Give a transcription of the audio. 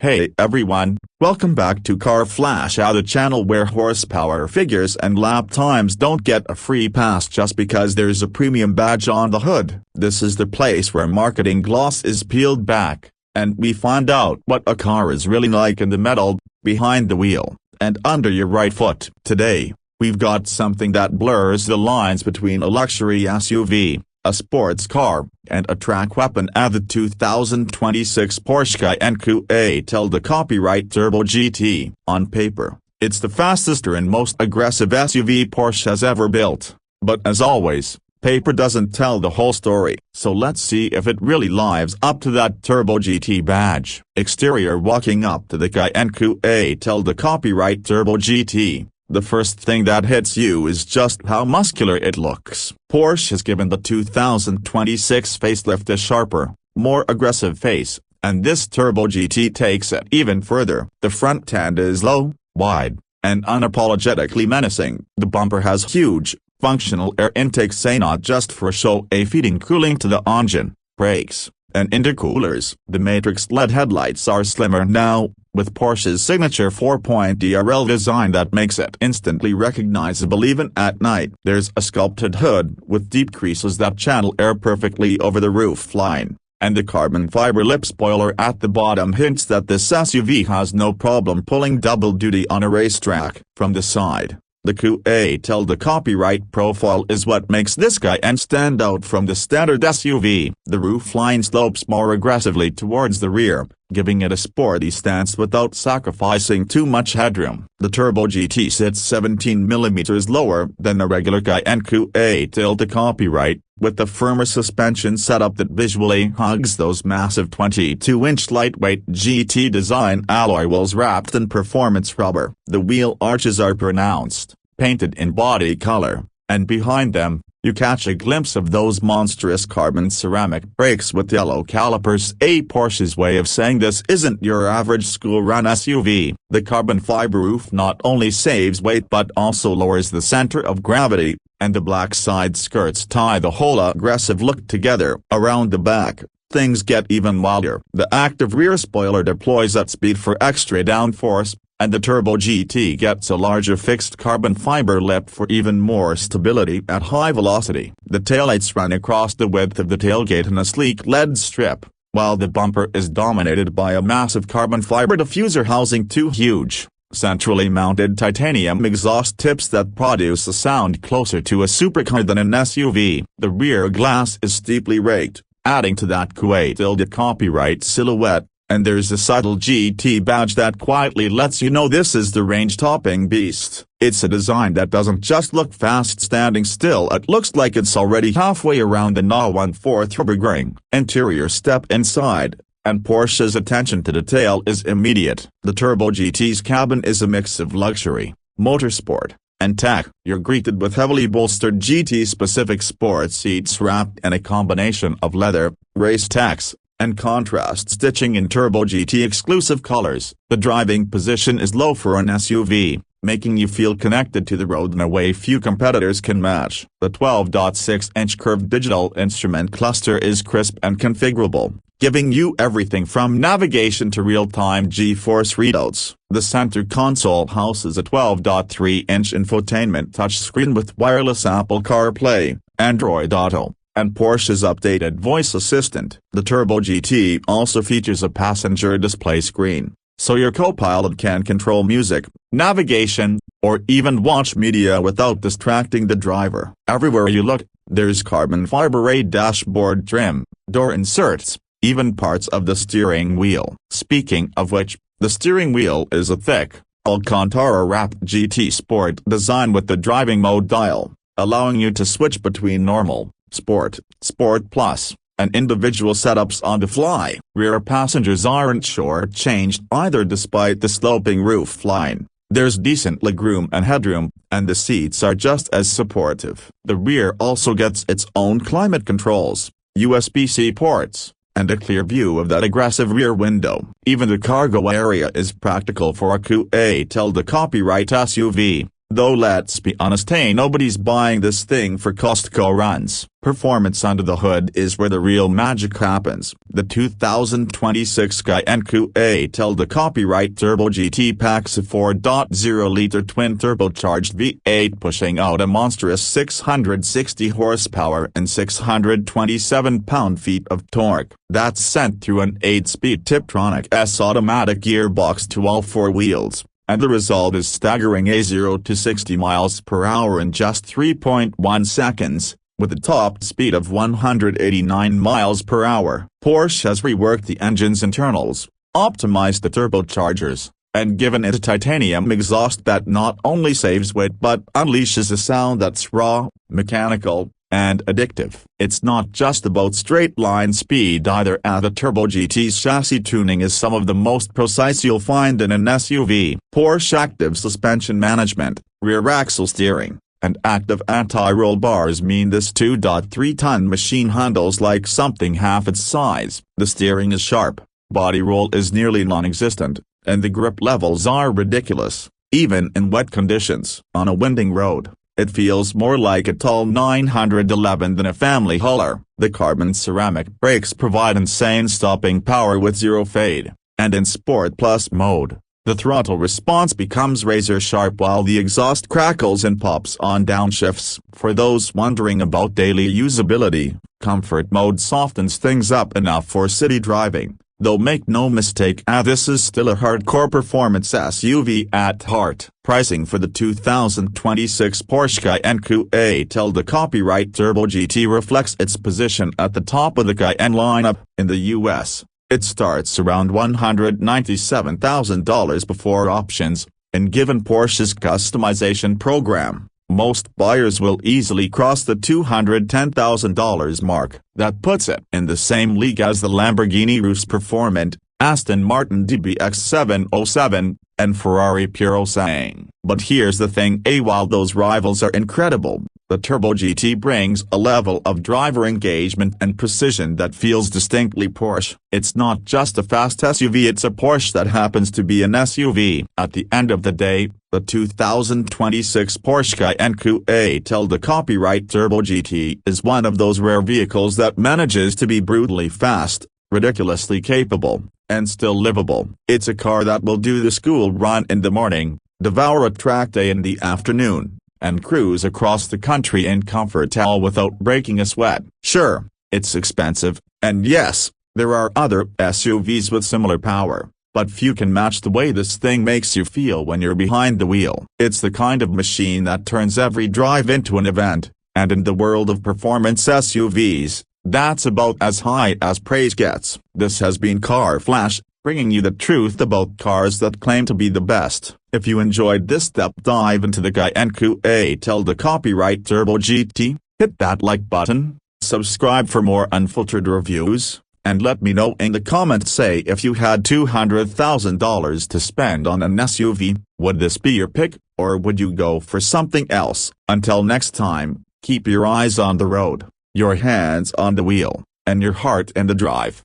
Hey everyone, welcome back to Car Flash, the channel where horsepower figures and lap times don't get a free pass just because there's a premium badge on the hood. This is the place where marketing gloss is peeled back, and we find out what a car is really like in the metal, behind the wheel, and under your right foot. Today, we've got something that blurs the lines between a luxury SUV, a sports car, and a track weapon at the 2026 Porsche Cayenne Coupé. Tell the copyright Turbo GT. On paper, it's the fastest and most aggressive SUV Porsche has ever built. But as always, paper doesn't tell the whole story. So let's see if it really lives up to that Turbo GT badge. Exterior. Walking up to the Cayenne Coupé. Tell the copyright Turbo GT. The first thing that hits you is just how muscular it looks. Porsche has given the 2026 facelift a sharper, more aggressive face, and this Turbo GT takes it even further. The front end is low, wide, and unapologetically menacing. The bumper has huge, functional air intakes, not just for show, feeding cooling to the engine, brakes, and intercoolers. The Matrix LED headlights are slimmer now, with Porsche's signature 4-point DRL design that makes it instantly recognizable even at night. There's a sculpted hood with deep creases that channel air perfectly over the roof line, and the carbon fiber lip spoiler at the bottom hints that this SUV has no problem pulling double duty on a racetrack. From the side, the Coupé. Tell the copyright profile is what makes this Cayenne stand out from the standard SUV. The roofline slopes more aggressively towards the rear, giving it a sporty stance without sacrificing too much headroom. The Turbo GT sits 17 mm lower than a regular Cayenne Coupé. Tell the copyright, with a firmer suspension setup that visually hugs those massive 22-inch lightweight GT design alloy wheels wrapped in performance rubber. The wheel arches are pronounced, painted in body color, and behind them, you catch a glimpse of those monstrous carbon ceramic brakes with yellow calipers. Porsche's way of saying this isn't your average school-run SUV. The carbon fiber roof not only saves weight but also lowers the center of gravity, and the black side skirts tie the whole aggressive look together. Around the back, things get even wilder. The active rear spoiler deploys at speed for extra downforce, and the Turbo GT gets a larger fixed carbon fiber lip for even more stability at high velocity. The taillights run across the width of the tailgate in a sleek LED strip, while the bumper is dominated by a massive carbon fiber diffuser housing two huge, centrally mounted titanium exhaust tips that produce a sound closer to a supercar than an SUV. The rear glass is steeply raked, adding to that Coupé copyright silhouette. And there's a subtle GT badge that quietly lets you know this is the range-topping beast. It's a design that doesn't just look fast standing still, it looks like it's already halfway around the Na 1/4 Nürburgring. Interior. Step inside, and Porsche's attention to detail is immediate. The Turbo GT's cabin is a mix of luxury, motorsport, and tech. You're greeted with heavily bolstered GT-specific sports seats wrapped in a combination of leather, race tex, and contrast stitching in Turbo GT exclusive colors. The driving position is low for an SUV, making you feel connected to the road in a way few competitors can match. The 12.6-inch curved digital instrument cluster is crisp and configurable, giving you everything from navigation to real-time G-force readouts. The center console houses a 12.3-inch infotainment touchscreen with wireless Apple CarPlay, Android Auto, and Porsche's updated voice assistant. The Turbo GT also features a passenger display screen, so your co-pilot can control music, navigation, or even watch media without distracting the driver. Everywhere you look, there's carbon fiber dashboard trim, door inserts, even parts of the steering wheel. Speaking of which, the steering wheel is a thick, Alcantara-wrapped GT Sport design with the driving mode dial, allowing you to switch between normal, Sport, Sport Plus, and individual setups on the fly. Rear passengers aren't short-changed either despite the sloping roof line. There's decent legroom and headroom, and the seats are just as supportive. The rear also gets its own climate controls, USB-C ports, and a clear view of that aggressive rear window. Even the cargo area is practical for a Coupé. Tell the copyright SUV. Though let's be honest, ain't nobody's buying this thing for Costco runs. Performance under the hood is where the real magic happens. The 2026 Cayenne Coupé held the copyright Turbo GT packs a 4.0-liter twin-turbocharged V8 pushing out a monstrous 660 horsepower and 627 pound-feet of torque. That's sent through an 8-speed Tiptronic S automatic gearbox to all four wheels. And the result is staggering a 0 to 60 miles per hour in just 3.1 seconds, with a top speed of 189 miles per hour. Porsche has reworked the engine's internals, optimized the turbochargers, and given it a titanium exhaust that not only saves weight but unleashes a sound that's raw, mechanical, and addictive. It's not just about straight-line speed either, as the Turbo GT's chassis tuning is some of the most precise you'll find in an SUV. Porsche active suspension management, rear axle steering, and active anti-roll bars mean this 2.3-ton machine handles like something half its size. The steering is sharp, body roll is nearly non-existent, and the grip levels are ridiculous, even in wet conditions. On a winding road, it feels more like a tall 911 than a family hauler. The carbon ceramic brakes provide insane stopping power with zero fade, and in Sport Plus mode, the throttle response becomes razor sharp while the exhaust crackles and pops on downshifts. For those wondering about daily usability, comfort mode softens things up enough for city driving. Though make no mistake, this is still a hardcore performance SUV at heart. Pricing for the 2026 Porsche Cayenne Coupé the copyright Turbo GT reflects its position at the top of the Cayenne lineup. In the US, it starts around $197,000 before options, and given Porsche's customization program, most buyers will easily cross the $210,000 mark. That puts it in the same league as the Lamborghini Urus Performante, Aston Martin DBX 707, and Ferrari Purosangue. But here's the thing, while those rivals are incredible, the Turbo GT brings a level of driver engagement and precision that feels distinctly Porsche. It's not just a fast SUV, it's a Porsche that happens to be an SUV. At the end of the day, the 2026 Porsche Cayenne Coupé the copyright Turbo GT is one of those rare vehicles that manages to be brutally fast, ridiculously capable, and still livable. It's a car that will do the school run in the morning, devour a track day in the afternoon, and cruise across the country in comfort all without breaking a sweat. Sure, it's expensive, and yes, there are other SUVs with similar power, but few can match the way this thing makes you feel when you're behind the wheel. It's the kind of machine that turns every drive into an event, and in the world of performance SUVs, that's about as high as praise gets. This has been Car Flash, bringing you the truth about cars that claim to be the best. If you enjoyed this deep dive into the Cayenne Coupé the copyright Turbo GT, hit that like button, subscribe for more unfiltered reviews, and let me know in the comments say if you had $200,000 to spend on an SUV, would this be your pick, or would you go for something else? Until next time, keep your eyes on the road, your hands on the wheel, and your heart in the drive.